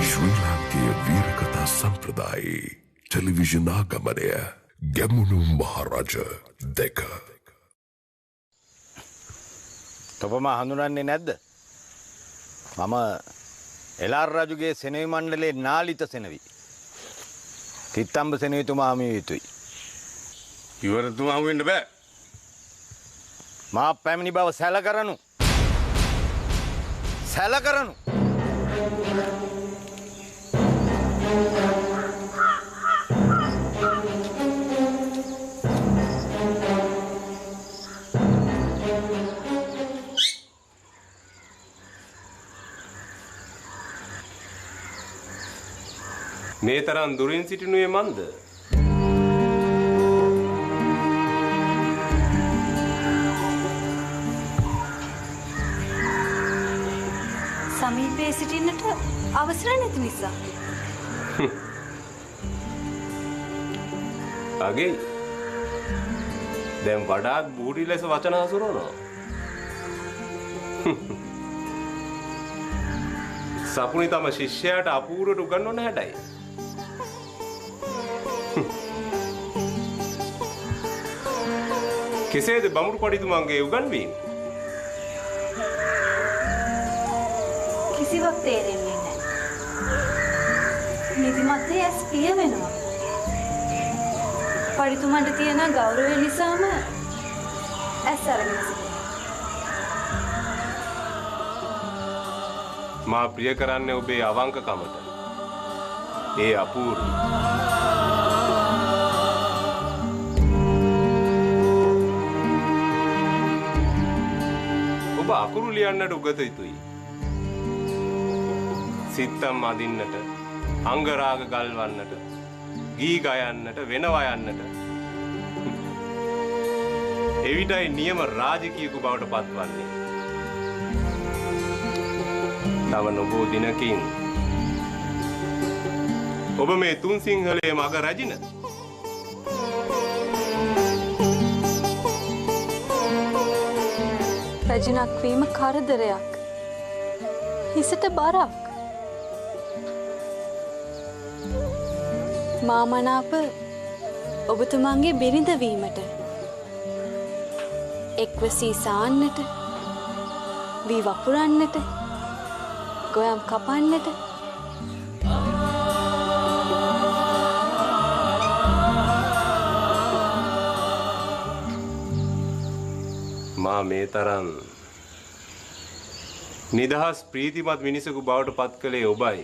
ශ්‍රී ලාංකීය වීරකථා සම්ප්‍රදායේ ටෙලිවිෂන් ආගමනය ගැමුණු මහරජ 2. තොපම හඳුනන්නේ නැද්ද? මම එලාර් රජුගේ සෙනවි මණ්ඩලයේ නාලිත සෙනවි. තිත්තම්බ සෙනවිතුමා හමු යුතුයි. ඉවරතුමා හමු වෙන්න බෑ. මා පැමිණි බව සැලකරනු. සැලකරනු. මේ තරම් දුරින් සිටිනුයේ මන්ද? සමීපයේ සිටින්නට අවසර නැති නිසා. අගේ දැන් වඩාත් බූටි ලෙස වචන හසුරවනවා. සපුනි තම ශිෂ්‍යයාට අපූර්වට උගන්වන්න හැඩයි. කෙසේද බමුණු පඬිතුමන්ගේ උගන්වීම? කිසිවක් තේරෙන්නේ නැහැ. නිදිමතේ ඇස් පිය වෙනවා. පඬිතුමන්ට තියෙන ගෞරවය නිසාම ඇස් අරගෙන සිටිනවා. මා ප්‍රිය කරන්නේ ඔබේ අවංකකමට. ඒ අපූර්වයි. ඔබ අකුරු ලියන්නට උගත යුතුයි. සිත්තම් අදින්නට, අංගරාග ගල්වන්නට, ගී ගයන්නට, වෙනවා යන්නට. එවිටයි නියම රාජකීයකු බවට පත්වන්නේ. තව නොබෝ දිනකින් ඔබ මේ තුන් සිංහලයේ මග රැජින. රැජිනක් වීම කරදරයක්. හිසට බරක්. මාමනාප ඔබතුමන්ගේ බිරිඳ වීමට. එක්ව සීසාන්නට, වී වපුරන්නට, ගොයම් කපන්නට. මා මේ තරම් නිදහස් ප්‍රීතිමත් මිනිසෙකු බවට පත් කළේ ඔබයි.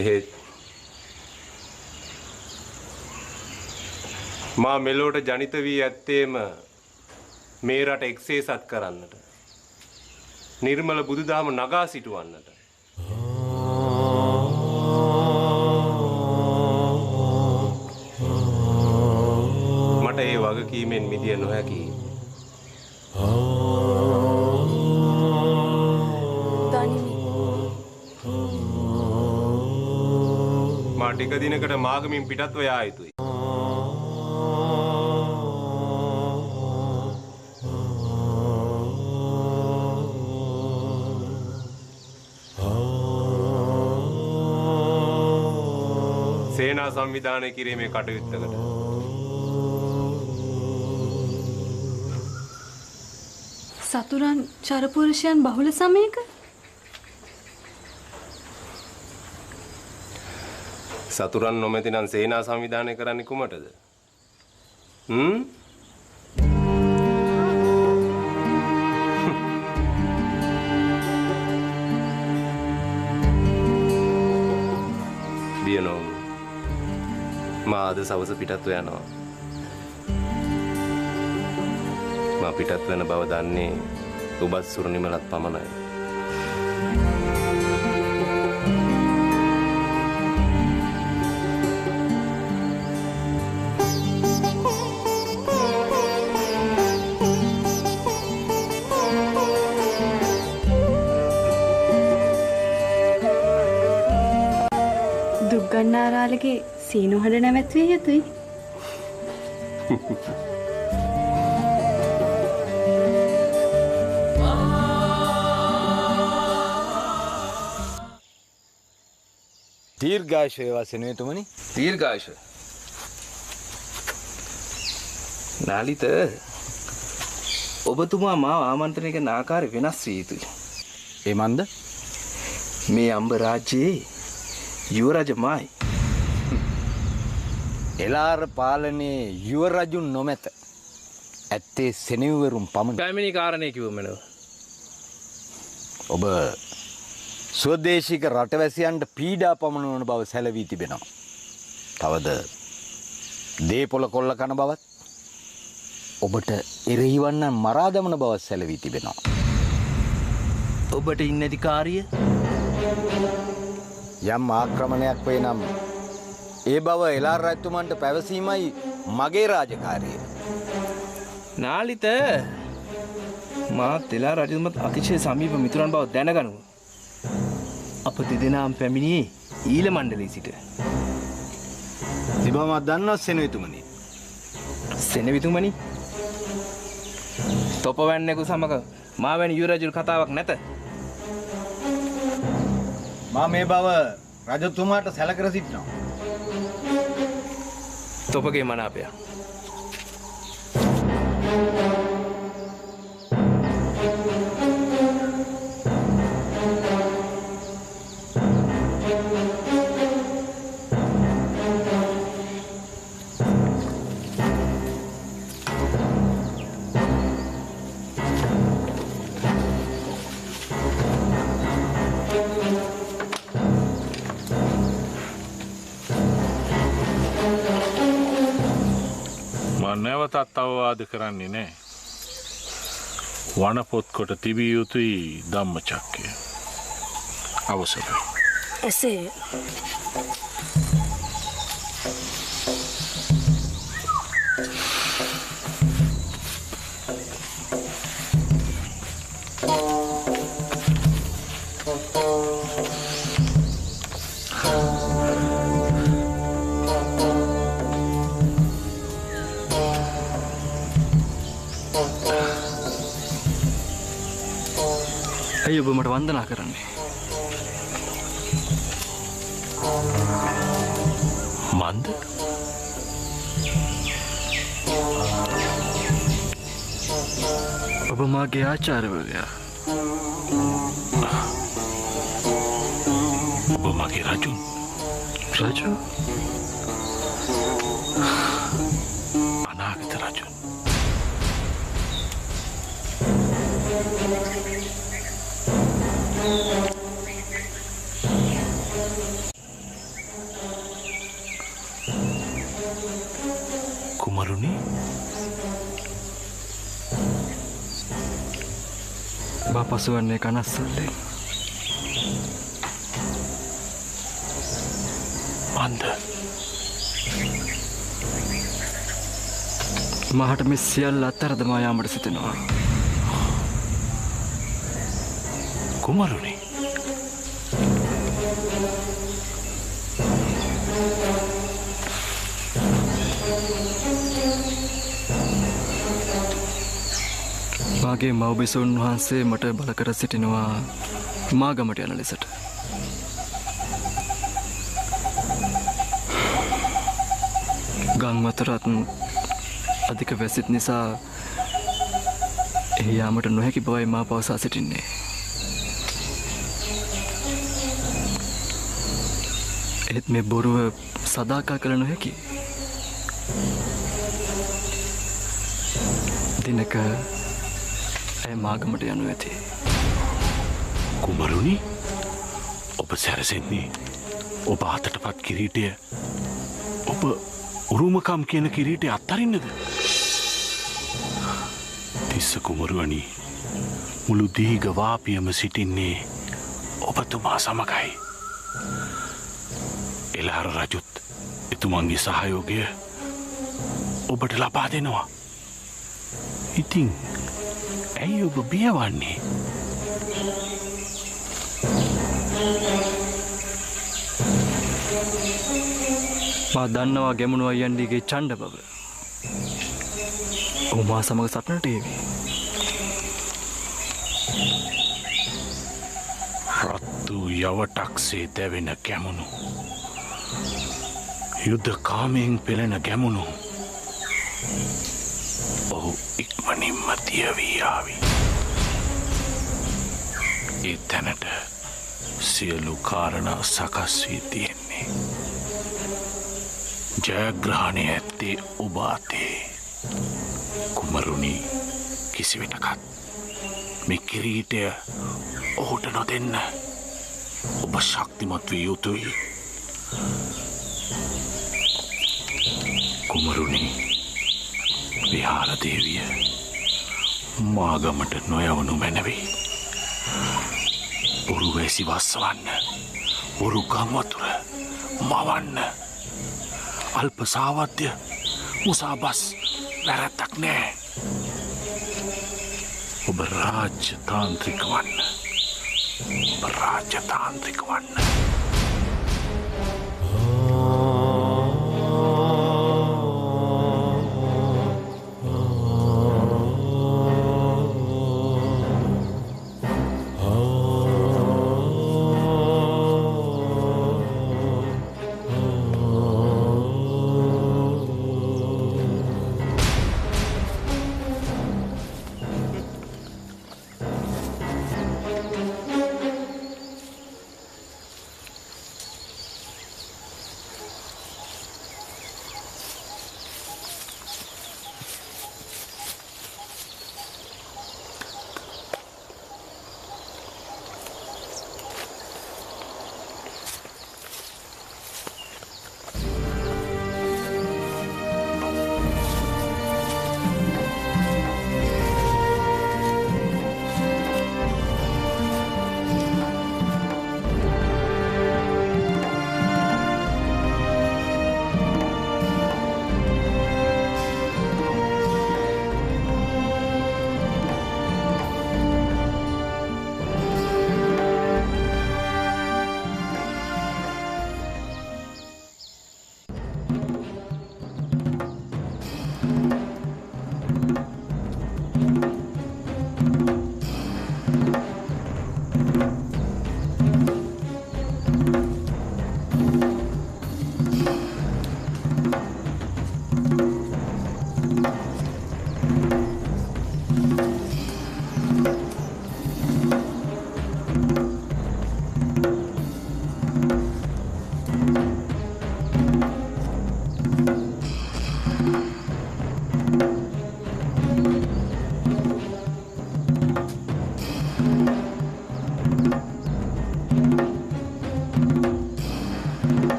එහෙත් මා මෙලොවට ජනිත වී ඇත්තේම මේ රට එක්සේසත් කරන්නට, නිර්මල බුදුදහම නගා සිටුවන්නට. මට ඒ වගකීමෙන් මිදිය නොහැකි. මා ටික දිනකට මාගමින් පිටත්ව යා යුතුයි. සේනා සංවිධානය කිරීමේ කටයුත්තකට. සතුරන් චරපුරුෂයන් බහුල සමයක සතුරන් නොමැති නම් සේනා සංවිධානය කරන්නේ කුමටද? බියනෝ මා අද සවස පිටත්ව යනවා. මා පිටත් වෙන බව දන්නේ ඔබත් සුරනිමලත් පමණයි. දුක්ගන්නාරාලගේ සීනුහඬ නැවැත්විය යුතුයි. දීර්ඝායුෂ වේවා සෙනෙවිතුමනි. දීර්ඝායුෂ. නාලිත ඔබතුමා මාව ආමන්ත්‍රණය කරන ආකාරය වෙනස් විය යුතුයි. ඒ මන්ද මේ අම්බ රාජ්‍යයේ යුවරජ මායි. එලාර පාලනයේ යුව රජුන් නොමැත. ඇත්තේ සෙනෙවිවරුන් පමණි. පැමිණි කාරණේ කිව්ව මෙලව. ඔබ ස්වදේශික රටවැසියන්ට පීඩා පමුණුවන බව සැලවී තිබෙනවා. තවද දේපොළ කොල්ල කන බවත් ඔබට එරෙහිවන්න මරා දමන බව සැලවී තිබෙනවා. ඔබට ඉන්න අධිකාරිය යම් ආක්‍රමණයක් වේ නම් ඒ බව එලාර රජතුමන්ට පැවසීමයි මගේ රාජකාරිය. නාලිත මාත් එලා රජතුමත් අතිශය සමීප මිතුරන් බව දැනගනු. අප දෙදෙනාම පැමිණියේ ඊළ මණ්ඩලයේ සිට. තිබමත් දන්නවත් සෙනෙවිතුමනි. සෙනෙවිතුමනි තොපවැන්නෙකු සමග මා වැනි යුවරජුරු කතාවක් නැත. මා මේ බව රජතුමාට සැලකර සිටිනවා. තොපගේ මනාපය. නැවතත් අවවාද කරන්නේ නෑ. වනපොත් කොට තිබිය යුතුයි ධම්මචක්කය. අවසරයි. එසේ ඇයි ඔබ මට වන්දනා කරන්නේ? මන්ද? ඔබ මාගේ ආචාර්යවරයා. ඔබ මගේ රජුන්. රජු? අනාගත රජුන්. කුමරුනි, බා පසුවන්නේ කනස්සල්ලෙන්. මන්ද? මහට මේ සියල්ල අත්හැරදමා යාමට සිතෙනවා. කුමරුනි, මාගේ මව්බිසොන් වහන්සේ මට බල කර සිටිනවා මාගමට යන ලෙසට. ගම් අතරත් අධික වැසිත් නිසා එහි යාමට නොහැකි බවයි මා පවසා සිටින්නේ. ඒත් මේ බොරුව සදාකල් කළ නොහැකි. දිනක ඇය මාගමට යනු ඇති. කුමරුනි, ඔබ සැරසෙන්නේ ඔබ අතටපත් කිරීටය ඔබ උරුමකම් කියන කිරීටය අත්තරින්නද? තිස්ස කුමරුවනි, මුළු දීග වාපියම සිටින්නේ ඔබතුමා සමගයි. එළහර රජුත් එතුමන්ගේ සහයෝගය ඔබට ලබා දෙනවා. ඉතින් ඇයි ඔබ බියවන්නේ? මා දන්නවා ගැමුණු අයියන්ඩිගේ ඡණ්ඩ බව. ඔහු මා සමග සටනට ඒවි. රත්තු යවටක්සේ දැවෙන ගැමුණු යුද්ධ කාමයෙන් පෙළෙන ගැමුණු ඔහු ඉක්මනින්ම දියවී ආවි. ඒ තැනට සියලු කාරණා සකස් වී තියෙන්නේ. ජයග්‍රහණය ඇත්තේ ඔබ අතේ. කුමරුනි, කිසිවිටකත් මේ කිරීටය ඔහුට නොදෙන්න. ඔබ ශක්තිමත් විය යුතුයි. කුමරුනි, විහාර දේවිය මාගමට නොයවනු මැනවි. ඔරු වැසි වස්සවන්න, ඔරු ගංවතුර මවන්න. අල්ප සාවද්‍ය මුසාබස් වැරැත්තක් නෑ. ඔබ රාජ්‍ය තාන්ත්‍රික වන්න. ඔබ රාජ්‍ය තාන්ත්‍රික වන්න.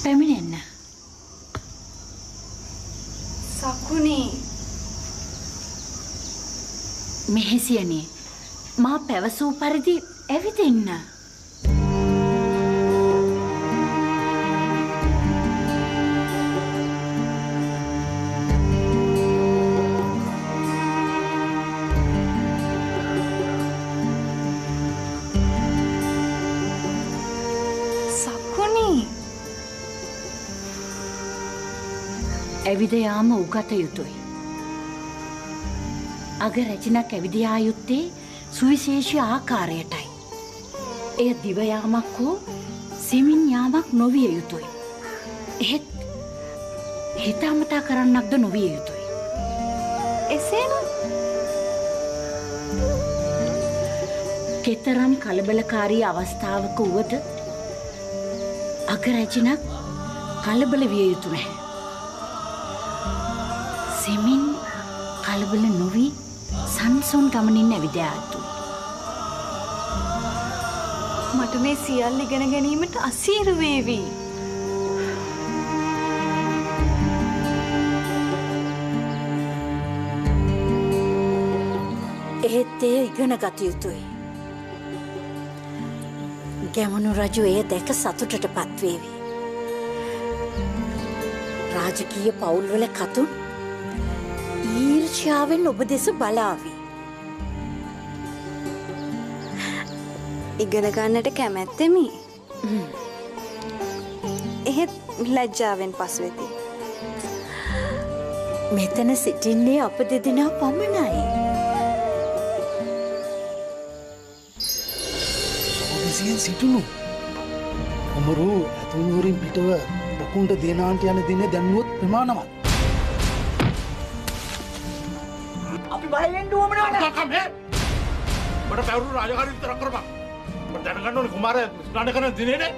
පැමිණෙන්න. සකුණේ. මෙහෙසියනේ මා පැවසූ පරිදි ඇවිදින්න. ඇවිද යාම උගත යුතුයි. අග රැජිනක් ඇවිදියා යුත්තේ සුවිශේෂී ආකාරයටයි. එය දිව යාමක් හෝ සෙමින් යාමක් නොවිය යුතුයි. එහෙත් හිතාමතා කරන්නක්ද නොවිය යුතුයි. එසේනම් කෙතරම් කලබලකාරී අවස්ථාවක වුවද අග රැජිනක් කලබල විය යුතු නැහැ. සෙමින් කලබල නොවී සංසුන් ගමනින් ඇවිදයා යුතුයි. මට මේ සියල්ල ඉගෙන ගැනීමට අසීරු වේවි. එහෙත් එය ඉගෙන ගත යුතුයි. ගැමුණු රජු එය දැක සතුටට පත්වේවි. රාජකීය පවුල්වල කතුන් ඊර්ෂ්‍යාවෙන් ඔබ දෙස බලාවි. ඉගෙන ගන්නට කැමැත්තෙමි. එහෙත් ලැජ්ජාවෙන් පසුවෙති. මෙතන සිටින්නේ අප දෙදෙනා පමණයි. සෝදිසියෙන් සිටිනු. අමරු ඇතුන්වරින් පිටව බකුන්ට දේනාන්ට යන දින දැන්නුවොත් ප්‍රමාණවත්. අපි බයවෙන්න ඕමනවද? කමේ මට පැවරු රාජකාරී විතර කරපන්. මට දැනගන්න ඕනේ කුමාරයා ස්නාන කරන දිනේනේ